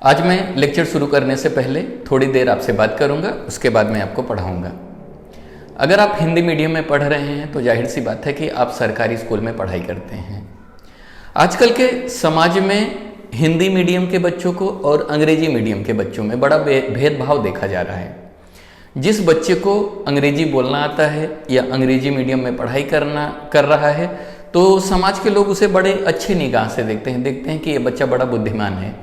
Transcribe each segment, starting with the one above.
आज मैं लेक्चर शुरू करने से पहले थोड़ी देर आपसे बात करूंगा, उसके बाद मैं आपको पढ़ाऊंगा। अगर आप हिंदी मीडियम में पढ़ रहे हैं तो जाहिर सी बात है कि आप सरकारी स्कूल में पढ़ाई करते हैं। आजकल के समाज में हिंदी मीडियम के बच्चों को और अंग्रेजी मीडियम के बच्चों में बड़ा भेदभाव देखा जा रहा है। जिस बच्चे को अंग्रेजी बोलना आता है या अंग्रेजी मीडियम में पढ़ाई कर रहा है तो समाज के लोग उसे बड़े अच्छे निगाह से देखते हैं कि ये बच्चा बड़ा बुद्धिमान है।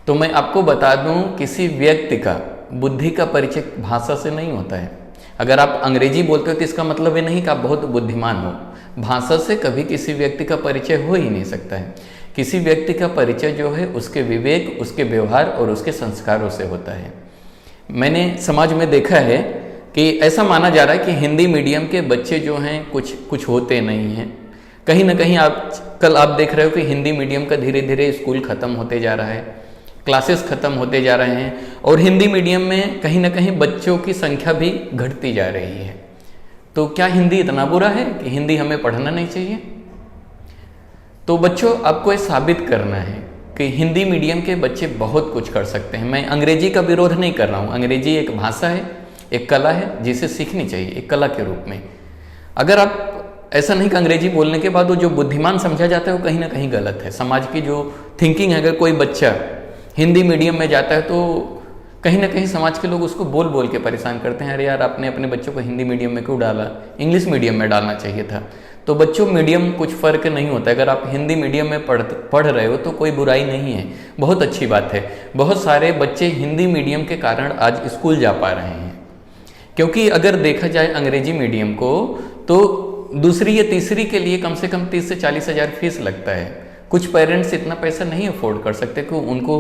तो मैं आपको बता दूं, किसी व्यक्ति का बुद्धि का परिचय भाषा से नहीं होता है। अगर आप अंग्रेजी बोलते हो तो इसका मतलब ये नहीं कि आप बहुत बुद्धिमान हो। भाषा से कभी किसी व्यक्ति का परिचय हो ही नहीं सकता है। किसी व्यक्ति का परिचय जो है उसके विवेक, उसके व्यवहार और उसके संस्कारों से होता है। मैंने समाज में देखा है कि ऐसा माना जा रहा है कि हिंदी मीडियम के बच्चे जो हैं कुछ होते नहीं हैं। कहीं ना कहीं कल आप देख रहे हो कि हिंदी मीडियम का धीरे धीरे स्कूल ख़त्म होते जा रहा है, क्लासेस ख़त्म होते जा रहे हैं और हिंदी मीडियम में कहीं ना कहीं बच्चों की संख्या भी घटती जा रही है। तो क्या हिंदी इतना बुरा है कि हिंदी हमें पढ़ना नहीं चाहिए? तो बच्चों, आपको ये साबित करना है कि हिंदी मीडियम के बच्चे बहुत कुछ कर सकते हैं। मैं अंग्रेजी का विरोध नहीं कर रहा हूँ। अंग्रेजी एक भाषा है, एक कला है जिसे सीखनी चाहिए एक कला के रूप में। अगर आप ऐसा नहीं कि अंग्रेजी बोलने के बाद वो जो बुद्धिमान समझा जाता है वो कहीं ना कहीं गलत है। समाज की जो थिंकिंग है, अगर कोई बच्चा हिंदी मीडियम में जाता है तो कहीं ना कहीं समाज के लोग उसको बोल बोल के परेशान करते हैं, अरे यार आपने अपने बच्चों को हिंदी मीडियम में क्यों डाला, इंग्लिश मीडियम में डालना चाहिए था। तो बच्चों, मीडियम कुछ फ़र्क नहीं होता। अगर आप हिंदी मीडियम में पढ़ रहे हो तो कोई बुराई नहीं है, बहुत अच्छी बात है। बहुत सारे बच्चे हिंदी मीडियम के कारण आज स्कूल जा पा रहे हैं। क्योंकि अगर देखा जाए अंग्रेजी मीडियम को तो दूसरी या तीसरी के लिए कम से कम 30 से 40 हज़ार फीस लगता है। कुछ पेरेंट्स इतना पैसा नहीं अफोर्ड कर सकते कि उनको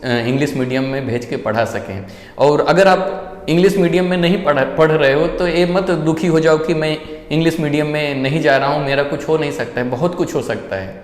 इंग्लिश मीडियम में भेज के पढ़ा सकें। और अगर आप इंग्लिश मीडियम में नहीं पढ़ रहे हो तो ये मत दुखी हो जाओ कि मैं इंग्लिश मीडियम में नहीं जा रहा हूँ, मेरा कुछ हो नहीं सकता है। बहुत कुछ हो सकता है।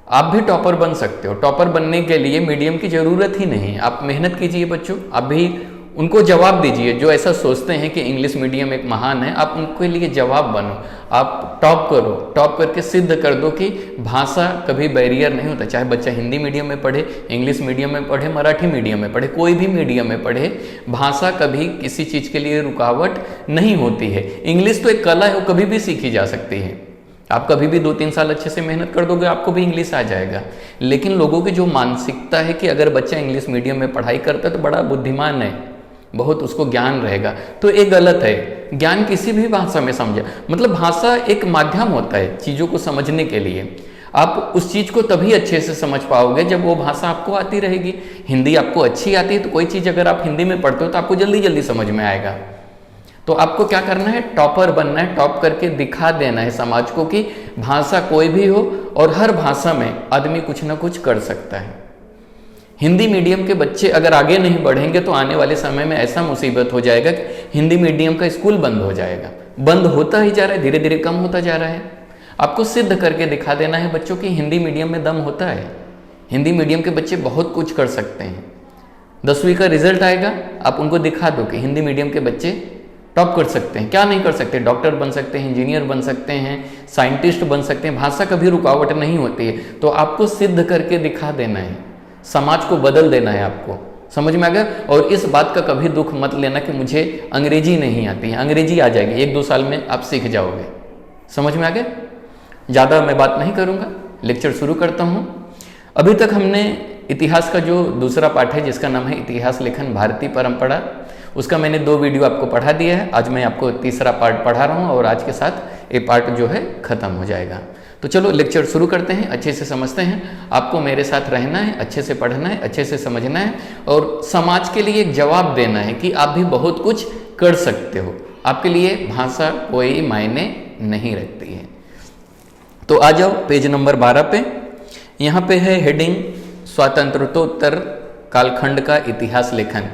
आप भी टॉपर बन सकते हो। टॉपर बनने के लिए मीडियम की ज़रूरत ही नहीं है। आप मेहनत कीजिए बच्चों, आप भी उनको जवाब दीजिए। जो ऐसा सोचते हैं कि इंग्लिश मीडियम एक महान है, आप उनके लिए जवाब बनो। आप टॉप करो, टॉप करके सिद्ध कर दो कि भाषा कभी बैरियर नहीं होता। चाहे बच्चा हिंदी मीडियम में पढ़े, इंग्लिश मीडियम में पढ़े, मराठी मीडियम में पढ़े, कोई भी मीडियम में पढ़े, भाषा कभी किसी चीज़ के लिए रुकावट नहीं होती है। इंग्लिश तो एक कला है, वो कभी भी सीखी जा सकती है। आप कभी भी 2-3 साल अच्छे से मेहनत कर दोगे, आपको भी इंग्लिश आ जाएगा। लेकिन लोगों की जो मानसिकता है कि अगर बच्चा इंग्लिश मीडियम में पढ़ाई करता है तो बड़ा बुद्धिमान है, बहुत उसको ज्ञान रहेगा, तो ये गलत है। ज्ञान किसी भी भाषा में समझे, मतलब भाषा एक माध्यम होता है चीज़ों को समझने के लिए। आप उस चीज़ को तभी अच्छे से समझ पाओगे जब वो भाषा आपको आती रहेगी। हिंदी आपको अच्छी आती है तो कोई चीज़ अगर आप हिंदी में पढ़ते हो तो आपको जल्दी जल्दी समझ में आएगा। तो आपको क्या करना है? टॉपर बनना है, टॉप करके दिखा देना है समाज को कि भाषा कोई भी हो और हर भाषा में आदमी कुछ ना कुछ कर सकता है। हिंदी मीडियम के बच्चे अगर आगे नहीं बढ़ेंगे तो आने वाले समय में ऐसा मुसीबत हो जाएगा कि हिंदी मीडियम का स्कूल बंद हो जाएगा। बंद होता ही जा रहा है, धीरे धीरे कम होता जा रहा है। आपको सिद्ध करके दिखा देना है बच्चों की हिंदी मीडियम में दम होता है। हिंदी मीडियम के बच्चे बहुत कुछ कर सकते हैं। 10वीं का रिजल्ट आएगा, आप उनको दिखा दो कि हिंदी मीडियम के बच्चे टॉप कर सकते हैं। क्या नहीं कर सकते? डॉक्टर बन सकते हैं, इंजीनियर बन सकते हैं, साइंटिस्ट बन सकते हैं। भाषा कभी रुकावट नहीं होती है। तो आपको सिद्ध करके दिखा देना है, समाज को बदल देना है। आपको समझ में आ गया? और इस बात का कभी दुख मत लेना कि मुझे अंग्रेजी नहीं आती है। अंग्रेजी आ जाएगी, 1-2 साल में आप सीख जाओगे। समझ में आ गया? ज़्यादा मैं बात नहीं करूँगा, लेक्चर शुरू करता हूँ। अभी तक हमने इतिहास का जो दूसरा पाठ है जिसका नाम है इतिहास लेखन भारतीय परंपरा, उसका मैंने 2 वीडियो आपको पढ़ा दिया है। आज मैं आपको तीसरा पार्ट पढ़ा रहा हूँ और आज के साथ ये पार्ट जो है ख़त्म हो जाएगा। तो चलो लेक्चर शुरू करते हैं, अच्छे से समझते हैं। आपको मेरे साथ रहना है, अच्छे से पढ़ना है, अच्छे से समझना है और समाज के लिए एक जवाब देना है कि आप भी बहुत कुछ कर सकते हो। आपके लिए भाषा कोई मायने नहीं रखती है। तो आ जाओ पेज नंबर 12 पे। यहाँ पे है हेडिंग स्वातंत्रोत्तर कालखंड का इतिहास लेखन।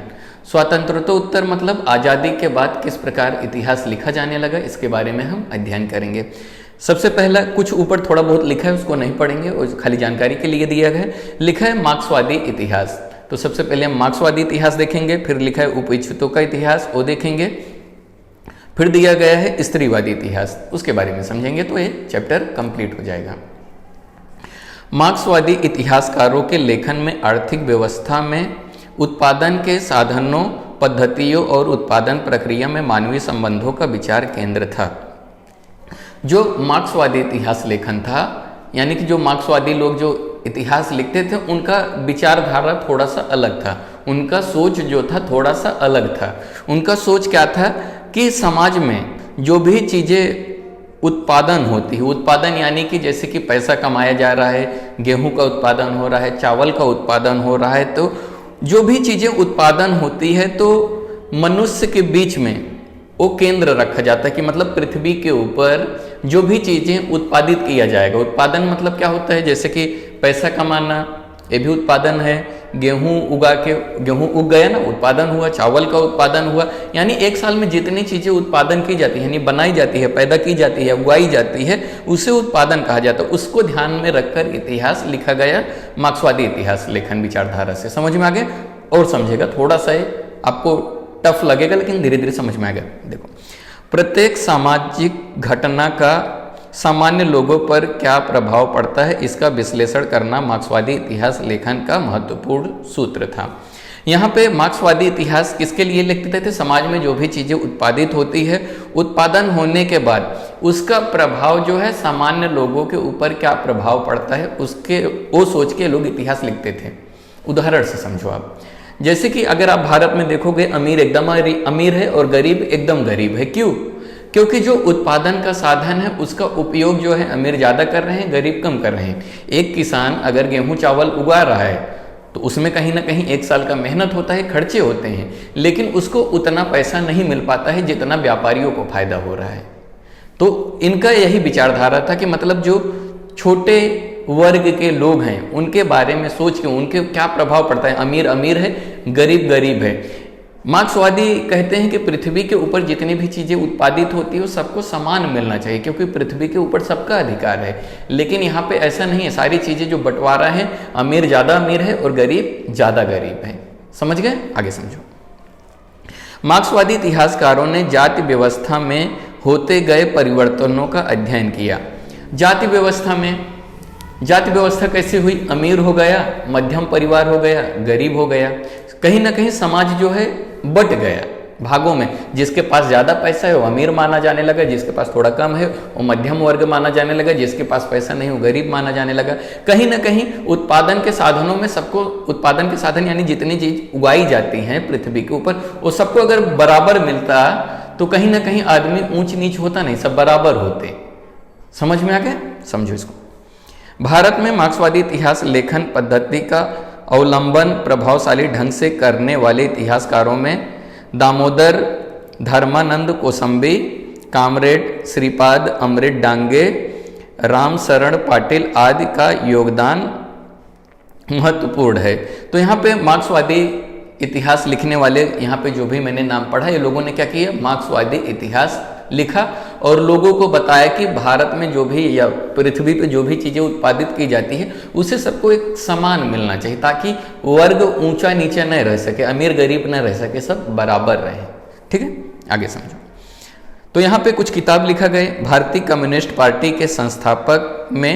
स्वातंत्रोत्तर मतलब आज़ादी के बाद किस प्रकार इतिहास लिखा जाने लगा, इसके बारे में हम अध्ययन करेंगे। सबसे पहला कुछ ऊपर थोड़ा बहुत लिखा है, उसको नहीं पढ़ेंगे और खाली जानकारी के लिए दिया गया है। लिखा है मार्क्सवादी इतिहास। तो सबसे पहले हम मार्क्सवादी इतिहास देखेंगे, फिर लिखा है उपेक्षितों का इतिहास, वो देखेंगे। फिर दिया गया है स्त्रीवादी इतिहास, उसके बारे में समझेंगे तो ये चैप्टर कंप्लीट हो जाएगा। मार्क्सवादी इतिहासकारों के लेखन में आर्थिक व्यवस्था में उत्पादन के साधनों, पद्धतियों और उत्पादन प्रक्रिया में मानवीय संबंधों का विचार केंद्र था। जो मार्क्सवादी इतिहास लेखन था, यानी कि जो मार्क्सवादी लोग जो इतिहास लिखते थे, उनका विचारधारा थोड़ा सा अलग था, उनका सोच जो था थोड़ा सा अलग था। उनका सोच क्या था कि समाज में जो भी चीज़ें उत्पादन होती है, उत्पादन यानी कि जैसे कि पैसा कमाया जा रहा है, गेहूं का उत्पादन हो रहा है, चावल का उत्पादन हो रहा है, तो जो भी चीज़ें उत्पादन होती है तो मनुष्य के बीच में वो केंद्र रखा जाता है कि मतलब पृथ्वी के ऊपर जो भी चीज़ें उत्पादित किया जाएगा। उत्पादन मतलब क्या होता है, जैसे कि पैसा कमाना, ये भी उत्पादन है। गेहूं उगा के, गेहूं उग गया ना, उत्पादन हुआ। चावल का उत्पादन हुआ, यानी एक साल में जितनी चीज़ें उत्पादन की जाती है, यानी बनाई जाती है, पैदा की जाती है, उगाई जाती है, उसे उत्पादन कहा जाता है। उसको ध्यान में रखकर इतिहास लिखा गया मार्क्सवादी इतिहास लेखन विचारधारा से। समझ में आ गया? और समझेगा, थोड़ा सा आपको टफ लगेगा लेकिन धीरे धीरे समझ में आएगा। देखो, प्रत्येक सामाजिक घटना का सामान्य लोगों पर क्या प्रभाव पड़ता है, इसका विश्लेषण करना मार्क्सवादी इतिहास लेखन का महत्वपूर्ण सूत्र था। यहाँ पे मार्क्सवादी इतिहास किसके लिए लिखते थे? समाज में जो भी चीज़ें उत्पादित होती है, उत्पादन होने के बाद उसका प्रभाव जो है सामान्य लोगों के ऊपर क्या प्रभाव पड़ता है, उसके वो सोच के लोग इतिहास लिखते थे। उदाहरण से समझो आप, जैसे कि अगर आप भारत में देखोगे, अमीर एकदम अमीर है और गरीब एकदम गरीब है। क्यों? क्योंकि जो उत्पादन का साधन है उसका उपयोग जो है अमीर ज़्यादा कर रहे हैं, गरीब कम कर रहे हैं। एक किसान अगर गेहूं चावल उगा रहा है तो उसमें कहीं ना कहीं एक साल का मेहनत होता है, खर्चे होते हैं, लेकिन उसको उतना पैसा नहीं मिल पाता है जितना व्यापारियों को फायदा हो रहा है। तो इनका यही विचारधारा था कि मतलब जो छोटे वर्ग के लोग हैं उनके बारे में सोच के उनके क्या प्रभाव पड़ता है। अमीर अमीर है, गरीब गरीब है। मार्क्सवादी कहते हैं कि पृथ्वी के ऊपर जितनी भी चीज़ें उत्पादित होती है वो सबको समान मिलना चाहिए, क्योंकि पृथ्वी के ऊपर सबका अधिकार है। लेकिन यहाँ पे ऐसा नहीं है, सारी चीज़ें जो बंटवारा है, अमीर ज़्यादा अमीर है और गरीब ज़्यादा गरीब है। समझ गए? आगे समझो। मार्क्सवादी इतिहासकारों ने जाति व्यवस्था में होते गए परिवर्तनों का अध्ययन किया। जाति व्यवस्था कैसे हुई? अमीर हो गया, मध्यम परिवार हो गया, गरीब हो गया। कहीं ना कहीं समाज जो है बट गया भागों में। जिसके पास ज़्यादा पैसा है वो अमीर माना जाने लगा, जिसके पास थोड़ा कम है वो मध्यम वर्ग माना जाने लगा, जिसके पास पैसा नहीं वो गरीब माना जाने लगा। कहीं ना कहीं उत्पादन के साधनों में सबको, उत्पादन के साधन यानी जितनी चीज उगाई जाती हैं पृथ्वी के ऊपर, वो सबको अगर बराबर मिलता तो कहीं ना कहीं आदमी ऊंच नीच होता नहीं, सब बराबर होते। समझ में आ गया? समझो इसको। भारत में मार्क्सवादी इतिहास लेखन पद्धति का अवलंबन प्रभावशाली ढंग से करने वाले इतिहासकारों में दामोदर धर्मानंद कोसंबी, कामरेड श्रीपाद अमृत डांगे, राम शरण पाटिल आदि का योगदान महत्वपूर्ण है। तो यहाँ पे मार्क्सवादी इतिहास लिखने वाले, यहाँ पे जो भी मैंने नाम पढ़ा, ये लोगों ने क्या किया? मार्क्सवादी इतिहास लिखा और लोगों को बताया कि भारत में जो भी या पृथ्वी पे जो भी चीज़ें उत्पादित की जाती है उसे सबको एक समान मिलना चाहिए, ताकि वर्ग ऊंचा नीचा न रह सके, अमीर गरीब न रह सके, सब बराबर रहे। ठीक है, आगे समझो। तो यहाँ पे कुछ किताब लिखा गए। भारतीय कम्युनिस्ट पार्टी के संस्थापक में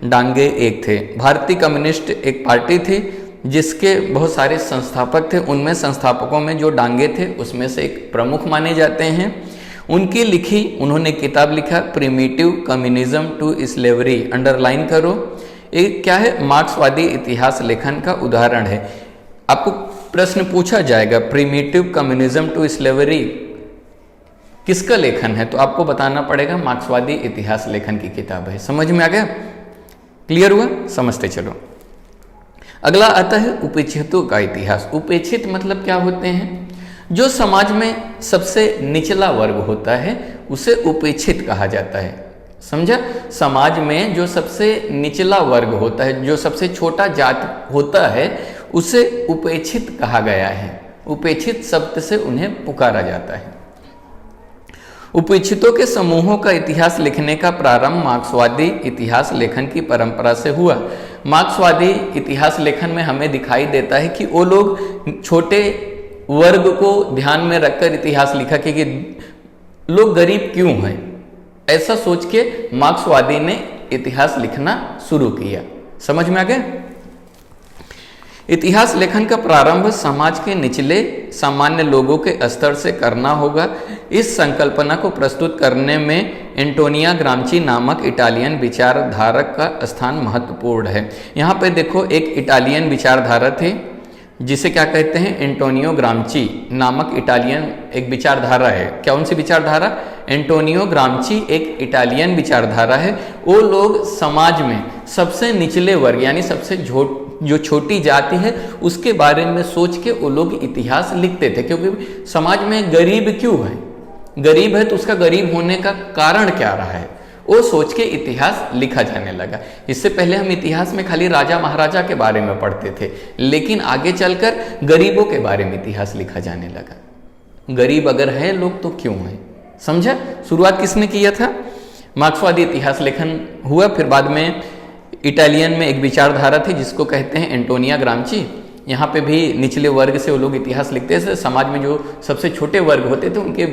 डांगे एक थे। भारतीय कम्युनिस्ट एक पार्टी थी जिसके बहुत सारे संस्थापक थे। उनमें संस्थापकों में जो डांगे थे उसमें से एक प्रमुख माने जाते हैं। उनकी लिखी, उन्होंने किताब लिखा primitive communism to slavery. Underline करो, एक क्या है? मार्क्सवादी इतिहास लेखन का उदाहरण है। आपको प्रश्न पूछा जाएगा प्रिमिटिव कम्युनिज्म टू स्लेवरी किसका लेखन है, तो आपको बताना पड़ेगा मार्क्सवादी इतिहास लेखन की किताब है। समझ में आ गया? क्लियर हुआ? समझते चलो। अगला आता है उपेक्षितों का इतिहास। उपेक्षित मतलब क्या होते हैं? जो समाज में सबसे निचला वर्ग होता है उसे उपेक्षित कहा जाता है। समझा? समाज में जो सबसे निचला वर्ग होता है, जो सबसे छोटा जात होता है, उसे उपेक्षित कहा गया है। उपेक्षित शब्द से उन्हें पुकारा जाता है। उपेक्षितों के समूहों का इतिहास लिखने का प्रारंभ मार्क्सवादी इतिहास लेखन की परंपरा से हुआ। मार्क्सवादी इतिहास लेखन में हमें दिखाई देता है कि वो लोग छोटे वर्ग को ध्यान में रखकर इतिहास लिखा कि लोग गरीब क्यों हैं, ऐसा सोच के मार्क्सवादी ने इतिहास लिखना शुरू किया। समझ में आ गया? इतिहास लेखन का प्रारंभ समाज के निचले सामान्य लोगों के स्तर से करना होगा। इस संकल्पना को प्रस्तुत करने में एंटोनियो ग्राम्ची नामक इटालियन विचारधारक का स्थान महत्वपूर्ण है। यहाँ पे देखो, एक इटालियन विचारधारा थे जिसे क्या कहते हैं, एंटोनियो ग्राम्ची नामक इटालियन एक विचारधारा है। क्या उनसे विचारधारा? एंटोनियो ग्राम्ची एक इटालियन विचारधारा है। वो लोग समाज में सबसे निचले वर्ग यानी सबसे जो छोटी जाति है उसके बारे में सोच के वो लोग इतिहास लिखते थे, क्योंकि समाज में गरीब क्यों है, गरीब है तो उसका गरीब होने का कारण क्या रहा है, वो सोच के इतिहास लिखा जाने लगा। इससे पहले हम इतिहास में खाली राजा महाराजा के बारे में पढ़ते थे, लेकिन आगे चलकर गरीबों के बारे में इतिहास लिखा जाने लगा। गरीब अगर है लोग तो क्यों है, समझा? शुरुआत किसने किया था? मार्क्सवादी इतिहास लेखन हुआ। फिर बाद में इटालियन में एक विचारधारा थी जिसको कहते हैं एंटोनियो ग्राम्ची। यहाँ पे भी निचले वर्ग से वो लोग इतिहास लिखते थे। समाज में जो सबसे छोटे वर्ग होते थे उनके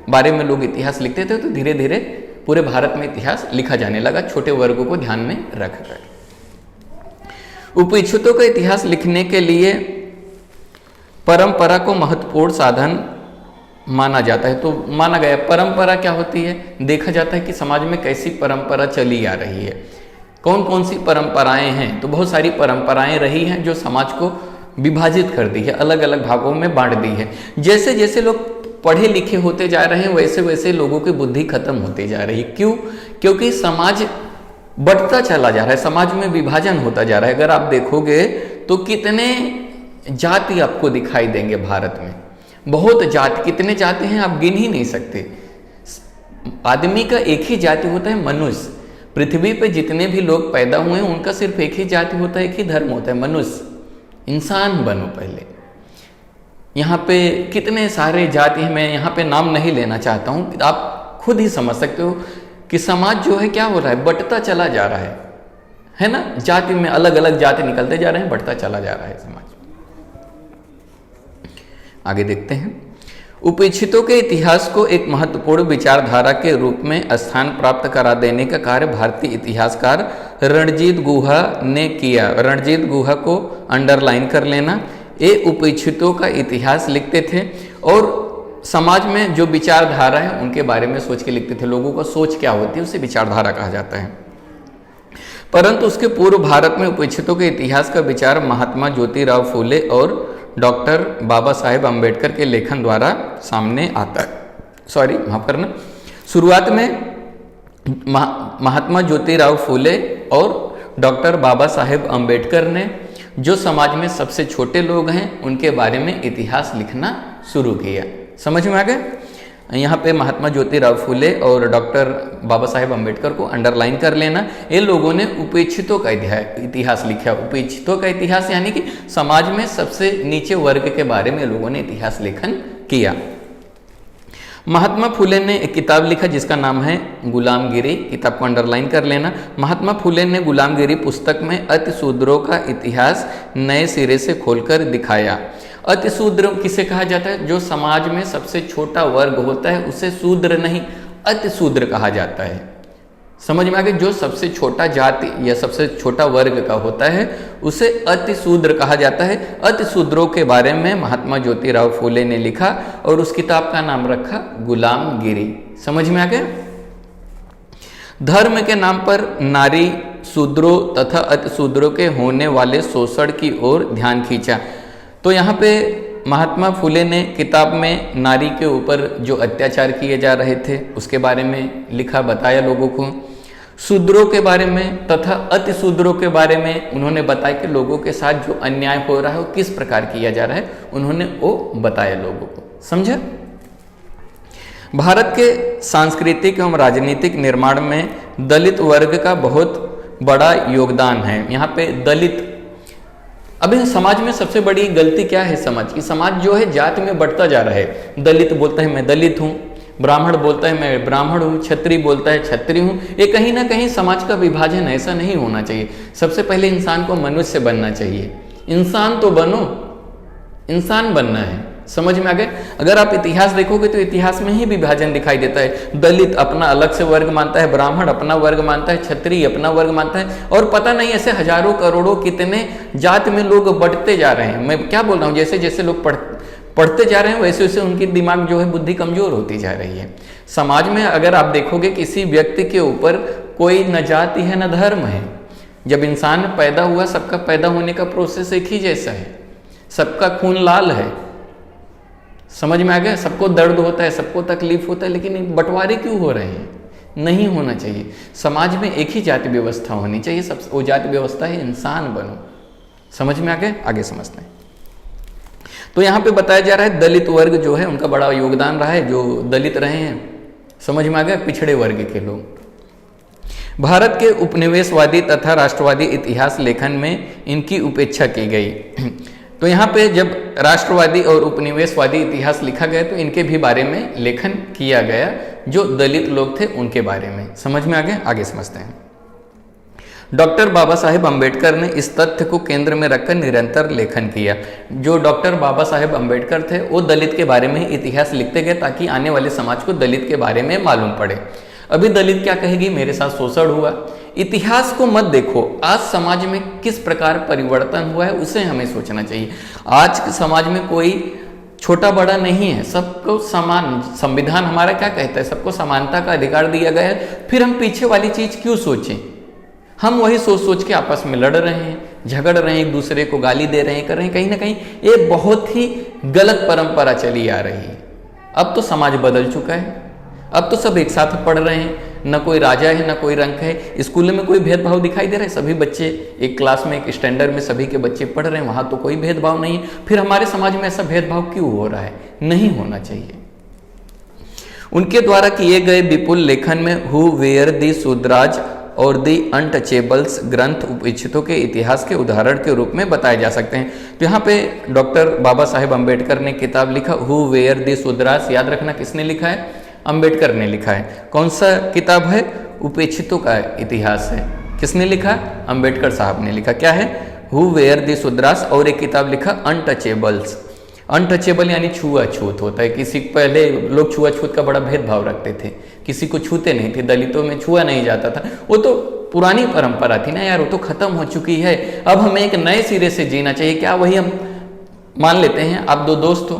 बारे में लोग इतिहास लिखते थे, तो धीरे धीरे पूरे भारत में इतिहास लिखा जाने लगा, छोटे वर्गों को ध्यान में रखकर। उपनिषदों का इतिहास लिखने के लिए परंपरा को महत्वपूर्ण साधन माना जाता है। तो माना गया, परंपरा क्या होती है? देखा जाता है कि समाज में कैसी परंपरा चली आ रही है, कौन कौन सी परंपराएं हैं। तो बहुत सारी परंपराएं रही हैं जो समाज को विभाजित कर दी है, अलग अलग भागों में बांट दी है। जैसे जैसे लोग पढ़े लिखे होते जा रहे हैं वैसे वैसे लोगों की बुद्धि खत्म होती जा रही है। क्यों? क्योंकि समाज बढ़ता चला जा रहा है, समाज में विभाजन होता जा रहा है। अगर आप देखोगे तो कितने जाति आपको दिखाई देंगे भारत में, बहुत जाति, कितने जाति हैं आप गिन ही नहीं सकते। आदमी का एक ही जाति होता है, मनुष्य। पृथ्वी पे जितने भी लोग पैदा हुए हैं उनका सिर्फ एक ही जाति होता है, एक ही धर्म होता है, मनुष्य। इंसान बनो पहले। यहाँ पे कितने सारे जाति हैं, मैं यहाँ पे नाम नहीं लेना चाहता हूँ, आप खुद ही समझ सकते हो कि समाज जो है क्या हो रहा है, बढ़ता चला जा रहा है ना? जाति में अलग अलग जाति निकलते जा रहे हैं, बढ़ता चला जा रहा है समाज। आगे देखते हैं। उपनिषदों के इतिहास को एक महत्वपूर्ण विचारधारा के रूप में स्थान प्राप्त करा देने का कार्य भारतीय इतिहासकार रणजीत गुहा ने किया। रणजीत गुहा को अंडरलाइन कर लेना। ये उपनिषदों का इतिहास लिखते थे और समाज में जो विचारधारा है उनके बारे में सोच के लिखते थे। लोगों का सोच क्या होती है उसे विचारधारा कहा जाता है। परंतु उसके पूर्व भारत में उपनिषदों के इतिहास का विचार महात्मा ज्योतिराव फूले और डॉक्टर बाबा साहेब अम्बेडकर के लेखन द्वारा सामने आता है। माफ करना। शुरुआत में महात्मा ज्योतिराव फूले और डॉक्टर बाबा साहेब अम्बेडकर ने जो समाज में सबसे छोटे लोग हैं उनके बारे में इतिहास लिखना शुरू किया। समझ में आ गया? यहाँ पे महात्मा ज्योतिराव फूले और डॉक्टर बाबा साहेब अम्बेडकर को अंडरलाइन कर लेना। ये लोगों ने उपनिषदों का इतिहास लिखा। उपनिषदों का इतिहास यानी कि समाज में सबसे नीचे वर्ग के बारे में लोगों ने इतिहास लेखन किया। महात्मा फुले ने एक किताब लिखा जिसका नाम है गुलामगिरी। किताब को अंडरलाइन कर लेना। महात्मा फुले ने गुलामगिरी पुस्तक में अतिशूद्रों का इतिहास नए सिरे से खोलकर दिखाया। अतिशूद्र किसे कहा जाता है? जो समाज में सबसे छोटा वर्ग होता है उसे शूद्र नहीं अतिशूद्र कहा जाता है। समझ में आ गया? जो सबसे छोटा जाति या सबसे छोटा वर्ग का होता है उसे अतिशूद्र कहा जाता है। अतिशूद्रों के बारे में महात्मा ज्योतिराव फूले ने लिखा और उस किताब का नाम रखा गुलामगिरी। समझ में आ गया? धर्म के नाम पर नारी, शूद्रों तथा अतिशूद्रों के होने वाले शोषण की ओर ध्यान खींचा। तो यहाँ पे महात्मा फुले ने किताब में नारी के ऊपर जो अत्याचार किए जा रहे थे उसके बारे में लिखा, बताया लोगों को। शूद्रों के बारे में तथा अतिशूद्रों के बारे में उन्होंने बताया कि लोगों के साथ जो अन्याय हो रहा है वो किस प्रकार किया जा रहा है, उन्होंने वो बताया लोगों को। समझा? भारत के सांस्कृतिक एवं राजनीतिक निर्माण में दलित वर्ग का बहुत बड़ा योगदान है। यहाँ पे दलित, अभी समाज में सबसे बड़ी गलती क्या है समाज की? समाज जो है जाति में बढ़ता जा रहा है। दलित बोलता है मैं दलित हूँ, ब्राह्मण बोलता है मैं ब्राह्मण हूँ, क्षत्रिय बोलता है क्षत्रिय हूँ। ये कहीं ना कहीं समाज का विभाजन, ऐसा नहीं होना चाहिए। सबसे पहले इंसान को मनुष्य बनना चाहिए। इंसान तो बनो, इंसान बनना है। समझ में आ गए। अगर आप इतिहास देखोगे तो इतिहास में ही विभाजन दिखाई देता है। दलित अपना अलग से वर्ग मानता है, ब्राह्मण अपना वर्ग मानता है, क्षत्रिय अपना वर्ग मानता है, और पता नहीं ऐसे हजारों करोड़ों कितने जात में लोग बढ़ते जा रहे हैं। मैं क्या बोल रहा हूँ, जैसे जैसे लोग पढ़ते जा रहे हैं वैसे वैसे उनकी दिमाग जो है बुद्धि कमजोर होती जा रही है। समाज में अगर आप देखोगे किसी व्यक्ति के ऊपर कोई न जाति है न धर्म है। जब इंसान पैदा हुआ सबका पैदा होने का प्रोसेस एक ही जैसा है, सबका खून लाल है, समझ में आ गया। सबको दर्द होता है, सबको तकलीफ होता है, लेकिन बंटवारे क्यों हो रहे हैं? नहीं होना चाहिए। समाज में एक ही जाति व्यवस्था होनी चाहिए, सब वो जाति व्यवस्था है इंसान बनो। समझ में आ गया, आगे समझते हैं। तो यहाँ पे बताया जा रहा है दलित वर्ग जो है उनका बड़ा योगदान रहा है, जो दलित रहे हैं, समझ में आ गया, पिछड़े वर्ग के लोग। भारत के उपनिवेशवादी तथा राष्ट्रवादी इतिहास लेखन में इनकी उपेक्षा की गई। तो यहाँ पे जब राष्ट्रवादी और उपनिवेशवादी इतिहास लिखा गया तो इनके भी बारे में लेखन किया गया, जो दलित लोग थे उनके बारे में। समझ में आ गया, आगे समझते हैं। डॉक्टर बाबा साहेब अम्बेडकर ने इस तथ्य को केंद्र में रखकर निरंतर लेखन किया। जो डॉक्टर बाबा साहेब अम्बेडकर थे वो दलित के बारे में इतिहास लिखते गए ताकि आने वाले समाज को दलित के बारे में मालूम पड़े। अभी दलित क्या कहेगी, मेरे साथ शोषण हुआ। इतिहास को मत देखो, आज समाज में किस प्रकार परिवर्तन हुआ है उसे हमें सोचना चाहिए। आज के समाज में कोई छोटा बड़ा नहीं है, सबको समान। संविधान हमारा क्या कहता है, सबको समानता का अधिकार दिया गया है। फिर हम पीछे वाली चीज क्यों सोचें? हम वही सोच सोच के आपस में लड़ रहे हैं, झगड़ रहे हैं, एक दूसरे को गाली दे रहे हैं, कर रहे हैं। कहीं ना कहीं ये बहुत ही गलत परंपरा चली आ रही है। अब तो समाज बदल चुका है, अब तो सब एक साथ पढ़ रहे हैं, न कोई राजा है न कोई रंक है। स्कूल में कोई भेदभाव दिखाई दे रहा है, सभी बच्चे एक क्लास में एक स्टैंडर्ड में सभी के बच्चे पढ़ रहे हैं, वहां तो कोई भेदभाव नहीं है। फिर हमारे समाज में ऐसा भेदभाव क्यों हो रहा है? नहीं होना चाहिए। उनके द्वारा किए गए विपुल लेखन में हु वेयर दी शूद्राज और दी अनटचेबल्स ग्रंथ उपेक्षितों के इतिहास के उदाहरण के रूप में बताए जा सकते हैं। तो यहाँ पे डॉक्टर बाबा साहेब अम्बेडकर ने किताब लिखा हु वेयर दी शूद्राज। याद रखना किसने लिखा है? अम्बेडकर ने लिखा है। कौन सा किताब है? उपेक्षितों का इतिहास है। किसने लिखा? अम्बेडकर साहब ने लिखा। क्या है? Who where the Shudras. और एक किताब लिखा अनटचेबल्स। अनटचेबल यानी छुआछूत होता है। किसी पहले लोग छुआछूत का बड़ा भेदभाव रखते थे, किसी को छूते नहीं थे, दलितों में छुआ नहीं जाता था। वो तो पुरानी परंपरा थी ना यार, वो तो खत्म हो चुकी है। अब हमें एक नए सिरे से जीना चाहिए। क्या वही हम मान लेते हैं? आप दो दोस्त हो,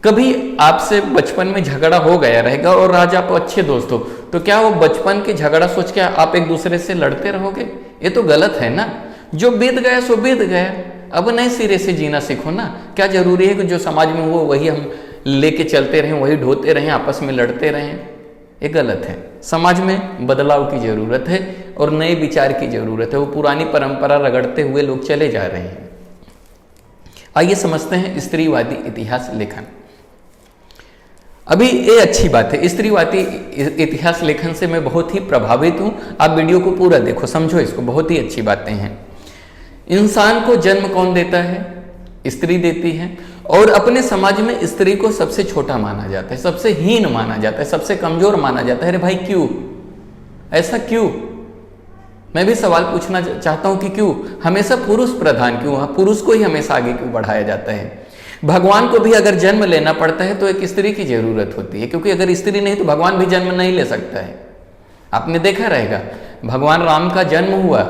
कभी आपसे बचपन में झगड़ा हो गया रहेगा और आज आप अच्छे दोस्त हो, तो क्या वो बचपन के झगड़ा सोच के आप एक दूसरे से लड़ते रहोगे? ये तो गलत है ना। जो बीत गया सो बीत गया, अब नए सिरे से जीना सीखो ना। क्या जरूरी है कि जो समाज में वो वही हम लेके चलते रहें, वही ढोते रहें, आपस में लड़ते रहें? ये गलत है। समाज में बदलाव की जरूरत है और नए विचार की जरूरत है। वो पुरानी परंपरा रगड़ते हुए लोग चले जा रहे हैं। आइए समझते हैं स्त्रीवादी इतिहास लेखन। अभी ये अच्छी बात है, स्त्रीवादी इतिहास लेखन से मैं बहुत ही प्रभावित हूं। आप वीडियो को पूरा देखो, समझो इसको, बहुत ही अच्छी बातें हैं। इंसान को जन्म कौन देता है? स्त्री देती है। और अपने समाज में स्त्री को सबसे छोटा माना जाता है, सबसे हीन माना जाता है, सबसे कमजोर माना जाता है। अरे भाई क्यों? ऐसा क्यों? मैं भी सवाल पूछना चाहता हूं कि क्यों हमेशा पुरुष प्रधान क्यों? पुरुष को ही हमेशा आगे क्यों बढ़ाया जाता है? भगवान को भी अगर जन्म लेना पड़ता है तो एक स्त्री की जरूरत होती है, क्योंकि अगर स्त्री नहीं तो भगवान भी जन्म नहीं ले सकता है। आपने देखा रहेगा भगवान राम का जन्म हुआ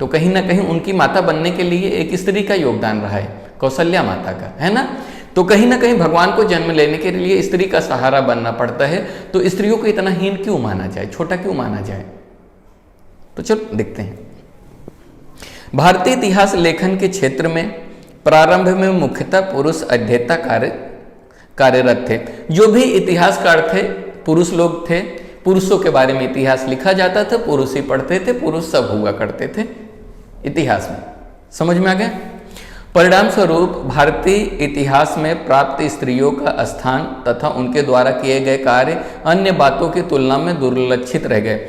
तो कहीं ना कहीं उनकी माता बनने के लिए एक स्त्री का योगदान रहा है, कौशल्या माता का, है ना। तो कहीं ना कहीं भगवान को जन्म लेने के लिए स्त्री का सहारा बनना पड़ता है। तो स्त्रियों को इतना हीन क्यों माना जाए, छोटा क्यों माना जाए? तो चलो देखते हैं। भारतीय इतिहास लेखन के क्षेत्र में प्रारंभ में मुख्यतः पुरुष अध्येता कार्यरत थे। जो भी इतिहासकार थे पुरुष लोग थे, पुरुषों के बारे में इतिहास लिखा जाता था, पुरुष ही पढ़ते थे, पुरुष सब हुआ करते थे इतिहास में। समझ में आ गया? परिणाम स्वरूप भारतीय इतिहास में प्राप्त स्त्रियों का स्थान तथा उनके द्वारा किए गए कार्य अन्य बातों की तुलना में दुर्लक्षित रह गए।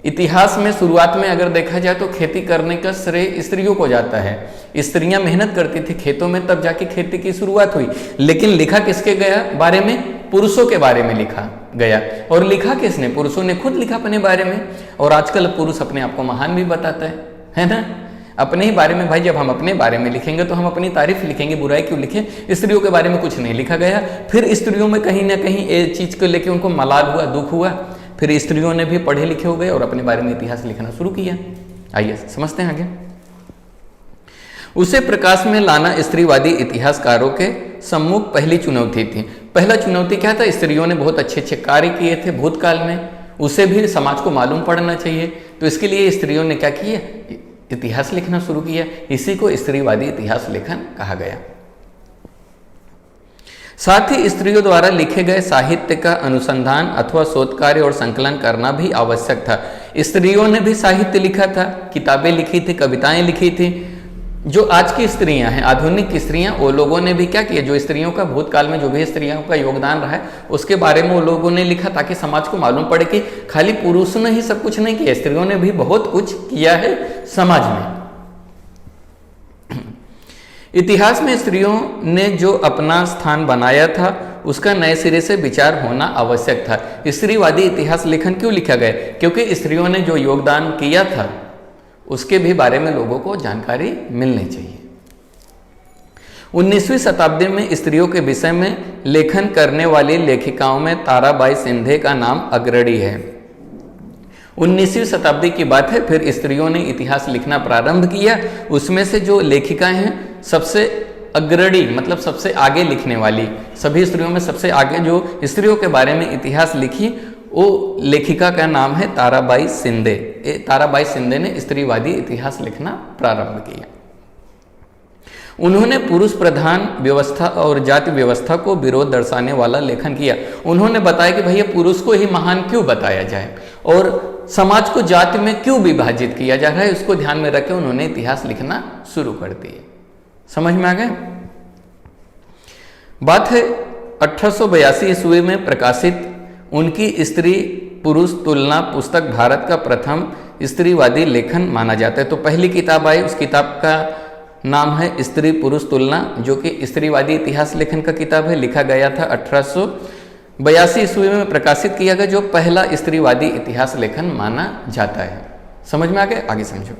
इतिहास में शुरुआत में अगर देखा जाए तो खेती करने का श्रेय स्त्रियों को जाता है। स्त्रियां मेहनत करती थी खेतों में, तब जाके खेती की शुरुआत हुई। लेकिन लिखा किसके गया बारे में? पुरुषों के बारे में लिखा गया। और लिखा किसने? पुरुषों ने खुद लिखा अपने बारे में। और आजकल पुरुष अपने आप को महान भी बताता है ना। अपने ही बारे में भाई, जब हम अपने बारे में लिखेंगे तो हम अपनी तारीफ लिखेंगे, बुराई क्यों लिखें। स्त्रियों के बारे में कुछ नहीं लिखा गया। फिर स्त्रियों में कहीं ना कहीं ये चीज़ को लेकर उनको मलाल हुआ, दुख हुआ, फिर स्त्रियों ने भी पढ़े लिखे हो गए और अपने बारे में इतिहास लिखना शुरू किया। आइए समझते हैं आगे। उसे प्रकाश में लाना स्त्रीवादी इतिहासकारों के सम्मुख पहली चुनौती थी। पहला चुनौती क्या था? स्त्रियों ने बहुत अच्छे अच्छे कार्य किए थे भूतकाल में, उसे भी समाज को मालूम पड़ना चाहिए। तो इसके लिए स्त्रियों ने क्या किया? इतिहास लिखना शुरू किया। इसी को स्त्रीवादी इतिहास लेखन कहा गया। साथ ही स्त्रियों द्वारा लिखे गए साहित्य का अनुसंधान अथवा शोध कार्य और संकलन करना भी आवश्यक था। स्त्रियों ने भी साहित्य लिखा था, किताबें लिखी थी, कविताएं लिखी थी। जो आज की स्त्रियां हैं, आधुनिक स्त्रियां, वो लोगों ने भी क्या किया? जो स्त्रियों का भूतकाल में जो भी स्त्रियों का योगदान रहा है उसके बारे में वो लोगों ने लिखा, ताकि समाज को मालूम पड़े कि खाली पुरुषों ने ही सब कुछ नहीं किया, स्त्रियों ने भी बहुत कुछ किया है समाज में। इतिहास में स्त्रियों ने जो अपना स्थान बनाया था उसका नए सिरे से विचार होना आवश्यक था। स्त्रीवादी इतिहास लेखन क्यों लिखा गया? क्योंकि स्त्रियों ने जो योगदान किया था उसके भी बारे में लोगों को जानकारी मिलनी चाहिए। 19वीं शताब्दी में स्त्रियों के विषय में लेखन करने वाली लेखिकाओं में ताराबाई शिंदे का नाम अग्रणी है। 19वीं शताब्दी की बात है, फिर स्त्रियों ने इतिहास लिखना प्रारंभ किया। उसमें से जो लेखिकाएं हैं सबसे अग्रणी, मतलब सबसे आगे लिखने वाली, सभी स्त्रियों में सबसे आगे जो स्त्रियों के बारे में इतिहास लिखी वो लेखिका का नाम है ताराबाई शिंदे। ताराबाई शिंदे ने स्त्रीवादी इतिहास लिखना प्रारंभ किया। उन्होंने पुरुष प्रधान व्यवस्था और जाति व्यवस्था को विरोध दर्शाने वाला लेखन किया। उन्होंने बताया कि भैया पुरुष को ही महान क्यों बताया जाए और समाज को जाति में क्यों विभाजित किया जा रहा है, उसको ध्यान में रख के उन्होंने इतिहास लिखना शुरू कर दिया। समझ में आ गया? बात है 1882 ईस्वी में प्रकाशित उनकी स्त्री पुरुष तुलना पुस्तक भारत का प्रथम स्त्रीवादी लेखन माना जाता है। तो पहली किताब आई, उस किताब का नाम है स्त्री पुरुष तुलना, जो कि स्त्रीवादी इतिहास लेखन का किताब है। लिखा गया था 1882 ईस्वी में प्रकाशित किया गया, जो पहला स्त्रीवादी इतिहास लेखन माना जाता है। समझ में आ गया? आगे समझो।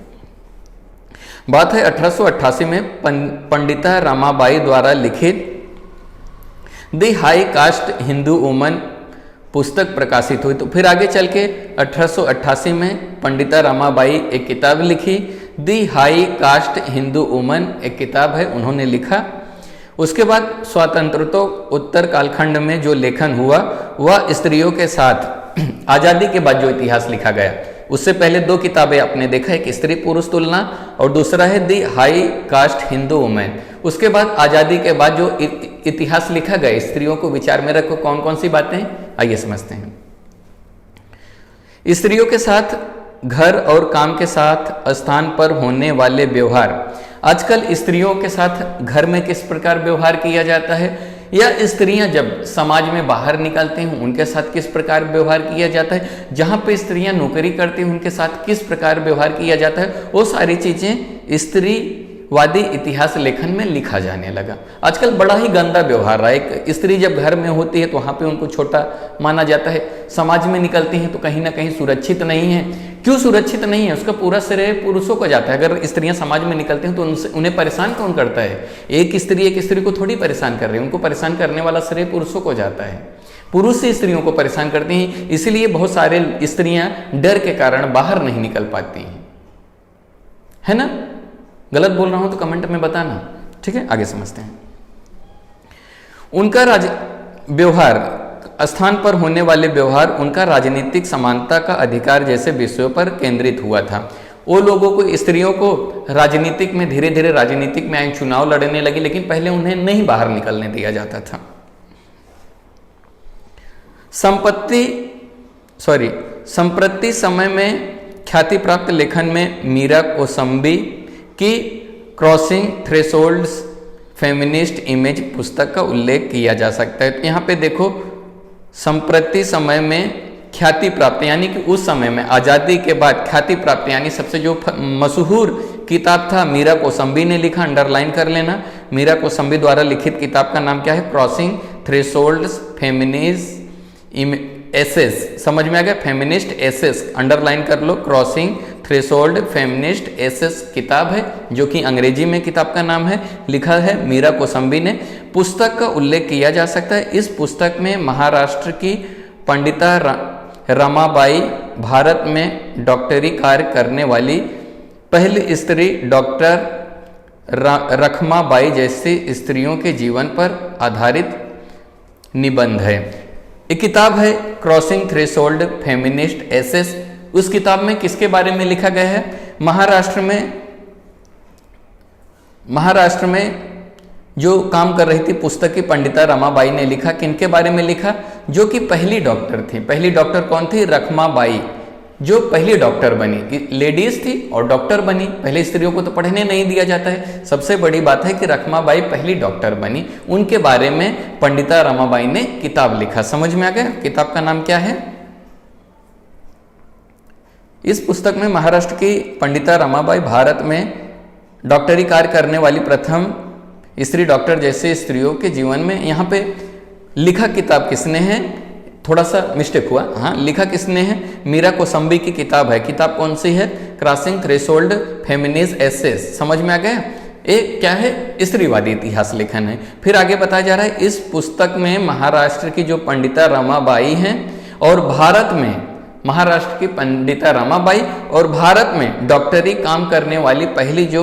बात है 1888 में पंडिता रमाबाई द्वारा लिखित the high cast Hindu woman पुस्तक प्रकाशित हुई। तो फिर आगे चल के 1888 में पंडिता रमाबाई एक किताब लिखी, दी हाई कास्ट हिंदू वुमन, एक किताब है, उन्होंने लिखा। उसके बाद स्वातंत्रोत्तर कालखंड में जो लेखन हुआ वह स्त्रियों के साथ आज़ादी के बाद जो इतिहास लिखा गया, उससे पहले दो किताबें आपने देखा, एक स्त्री पुरुष तुलना और दूसरा है दी हाई कास्ट हिंदू वुमेन। उसके बाद आज़ादी के बाद जो इतिहास लिखा गया स्त्रियों को विचार में रखो, कौन कौन सी बातें, आइए समझते हैं। स्त्रियों के साथ घर और काम के साथ स्थान पर होने वाले व्यवहार। आजकल स्त्रियों के साथ घर में किस प्रकार व्यवहार किया जाता है, या स्त्रियां जब समाज में बाहर निकलती हैं उनके साथ किस प्रकार व्यवहार किया जाता है, जहां पे स्त्रियां नौकरी करती हैं उनके साथ किस प्रकार व्यवहार किया जाता है, वो सारी चीजें स्त्रीवादी इतिहास लेखन में लिखा जाने लगा। आजकल बड़ा ही गंदा व्यवहार रहा है। एक स्त्री जब घर में होती है तो वहां पे उनको छोटा माना जाता है, समाज में निकलती हैं तो कहीं ना कहीं सुरक्षित नहीं है। क्यों सुरक्षित नहीं है, उसका पूरा श्रेय पुरुषों को जाता है। अगर स्त्रियां समाज में निकलती हैं तो उन्हें परेशान कौन करता है? एक स्त्री को थोड़ी परेशान कर रही है, उनको परेशान करने वाला श्रेय पुरुषों को जाता है। पुरुष ही स्त्रियों को परेशान करते हैं, इसलिए बहुत सारे स्त्रियां डर के कारण बाहर नहीं निकल पाती हैं, है ना? गलत बोल रहा हूं तो कमेंट में बताना, ठीक है? आगे समझते हैं। उनका व्यवहार, स्थान पर होने वाले व्यवहार, उनका राजनीतिक समानता का अधिकार जैसे विषयों पर केंद्रित हुआ था। वो लोगों को, स्त्रियों को राजनीतिक में धीरे धीरे राजनीतिक में आई, चुनाव लड़ने लगी, लेकिन पहले उन्हें नहीं बाहर निकलने दिया जाता था। संप्रति समय में ख्याति प्राप्त लेखन में मीरा कोसंबी की क्रॉसिंग थ्रेशोल्ड्स फेमिनिस्ट इमेज पुस्तक का उल्लेख किया जा सकता है। तो यहाँ पे देखो, संप्रति समय में ख्याति प्राप्त, यानी कि उस समय में आज़ादी के बाद ख्याति प्राप्त, यानी सबसे जो मशहूर किताब था मीरा कोसंबी ने लिखा, अंडरलाइन कर लेना। मीरा कोसंबी द्वारा लिखित किताब का नाम क्या है? Crossing thresholds feminist essays. समझ में आ गया? फेमिनिस्ट एसेस, अंडरलाइन कर लो, क्रॉसिंग थ्रेशोल्ड फेमिनिस्ट एसेस किताब है, जो कि अंग्रेजी में किताब का नाम है, लिखा है मीरा कोसंबी ने। पुस्तक का उल्लेख किया जा सकता है। इस पुस्तक में महाराष्ट्र की पंडिता रमाबाई, भारत में डॉक्टरी कार्य करने वाली पहली स्त्री डॉक्टर रखमाबाई जैसी स्त्रियों के जीवन पर आधारित निबंध है। एक किताब है क्रॉसिंग थ्रेशोल्ड फेमिनिस्ट एसेस। उस किताब में किसके बारे में लिखा गया है? महाराष्ट्र में जो काम कर रही थी पुस्तक की पंडिता रमाबाई ने लिखा। किनके बारे में लिखा? जो कि पहली डॉक्टर थी। पहली डॉक्टर कौन थी? रखमाबाई, जो पहली डॉक्टर बनी। लेडीज थी और डॉक्टर बनी। पहले स्त्रियों को तो पढ़ने नहीं दिया जाता है। सबसे बड़ी बात है कि रखमाबाई पहली डॉक्टर बनी। उनके बारे में पंडिता रमाबाई ने किताब लिखा। समझ में आ गया? किताब का नाम क्या है? इस पुस्तक में महाराष्ट्र की पंडिता रमाबाई, भारत में डॉक्टरी कार्य करने वाली प्रथम स्त्री डॉक्टर जैसे स्त्रियों के जीवन में, यहाँ पे लिखा किताब किसने है? थोड़ा सा मिस्टेक हुआ, हाँ, लिखा किसने है? मीरा कोसंबी की किताब है। किताब कौन सी है? Crossing threshold feminist essays. समझ में आ गया? एक क्या है? स्त्रीवादी इतिहास लेखन है। फिर आगे बताया जा रहा है इस पुस्तक में महाराष्ट्र की जो पंडिता रमाबाई हैं और भारत में महाराष्ट्र की पंडिता रमाबाई और भारत में डॉक्टरी काम करने वाली पहली जो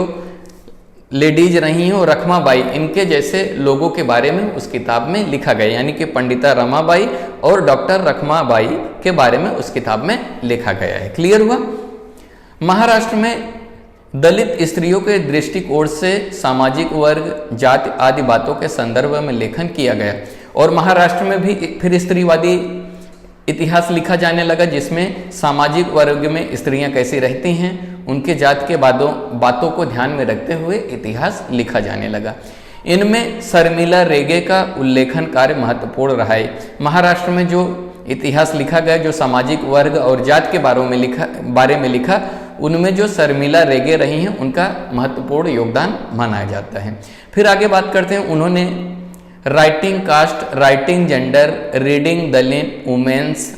लेडीज रही हैं और रखमाबाई, इनके जैसे लोगों के बारे में उस किताब में लिखा गया। यानी कि पंडिता रमाबाई और डॉक्टर रखमाबाई के बारे में उस किताब में लिखा गया है। क्लियर हुआ? महाराष्ट्र में दलित स्त्रियों के दृष्टिकोण से सामाजिक वर्ग, जाति आदि बातों के संदर्भ में लेखन किया गया। और महाराष्ट्र में भी फिर स्त्रीवादी इतिहास लिखा जाने लगा, जिसमें सामाजिक वर्ग में स्त्रियां कैसी रहती हैं, उनके जात के बातों को ध्यान में रखते हुए इतिहास लिखा जाने लगा। इनमें शर्मिला रेगे का उल्लेखन कार्य महत्वपूर्ण रहा है। महाराष्ट्र में जो इतिहास लिखा गया, जो सामाजिक वर्ग और जात के बारे में लिखा, उनमें जो शर्मिला रेगे रही हैं, उनका महत्वपूर्ण योगदान माना जाता है। फिर आगे बात करते हैं, उन्होंने writing caste, writing gender, reading Dalit women's,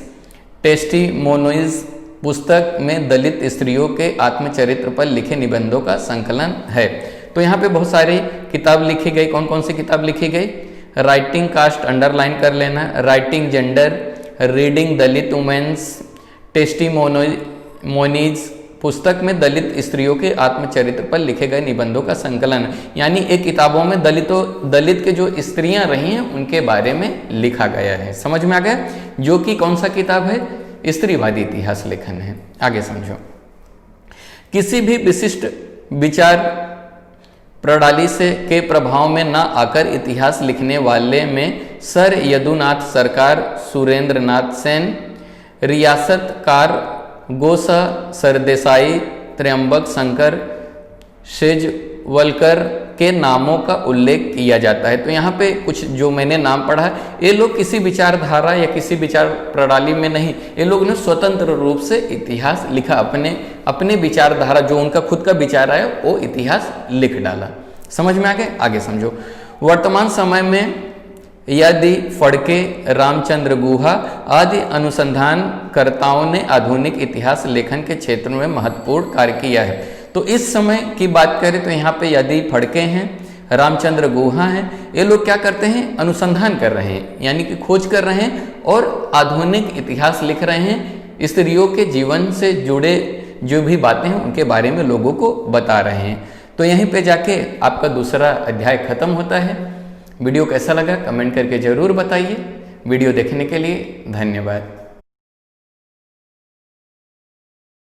testimonies पुस्तक में दलित स्त्रियों के आत्मचरित्र पर लिखे निबंधों का संकलन है। तो यहाँ पे बहुत सारी किताब लिखी गई। कौन कौन सी किताब लिखी गई? राइटिंग कास्ट अंडरलाइन कर लेना, writing gender, reading Dalit women's, testimonies पुस्तक में दलित स्त्रियों के आत्मचरित्र पर लिखे गए निबंधों का संकलन। यानी एक किताबों में दलित के जो स्त्रियां रही हैं उनके बारे में लिखा गया है। समझ में आ गया? जो कि कौन सा किताब है? स्त्रीवादी इतिहास लेखन है। आगे समझो। किसी भी विशिष्ट विचार प्रणाली से के प्रभाव में न आकर इतिहास लिखने वाले में सर यदुनाथ सरकार, सुरेंद्र नाथ सेन, रियासतकार गोसा सरदेसाई, त्र्यंबक शंकर, शेजवलकर के नामों का उल्लेख किया जाता है। तो यहाँ पे कुछ जो मैंने नाम पढ़ा है, ये लोग किसी विचारधारा या किसी विचार प्रणाली में नहीं, ये लोग ने स्वतंत्र रूप से इतिहास लिखा। अपने विचारधारा, जो उनका खुद का विचार है, वो इतिहास लिख डाला। समझ में आ गया? आगे समझो। वर्तमान समय में यदि फड़के, रामचंद्र गुहा आदि अनुसंधानकर्ताओं ने आधुनिक इतिहास लेखन के क्षेत्र में महत्वपूर्ण कार्य किया है। तो इस समय की बात करें तो यहाँ पे यदि फड़के हैं, रामचंद्र गुहा हैं, ये लोग क्या करते हैं? अनुसंधान कर रहे हैं, यानी कि खोज कर रहे हैं और आधुनिक इतिहास लिख रहे हैं। स्त्रियों के जीवन से जुड़े जो भी बातें हैं उनके बारे में लोगों को बता रहे हैं। तो यहीं पे जाके आपका दूसरा अध्याय खत्म होता है। वीडियो कैसा लगा कमेंट करके ज़रूर बताइए। वीडियो देखने के लिए धन्यवाद।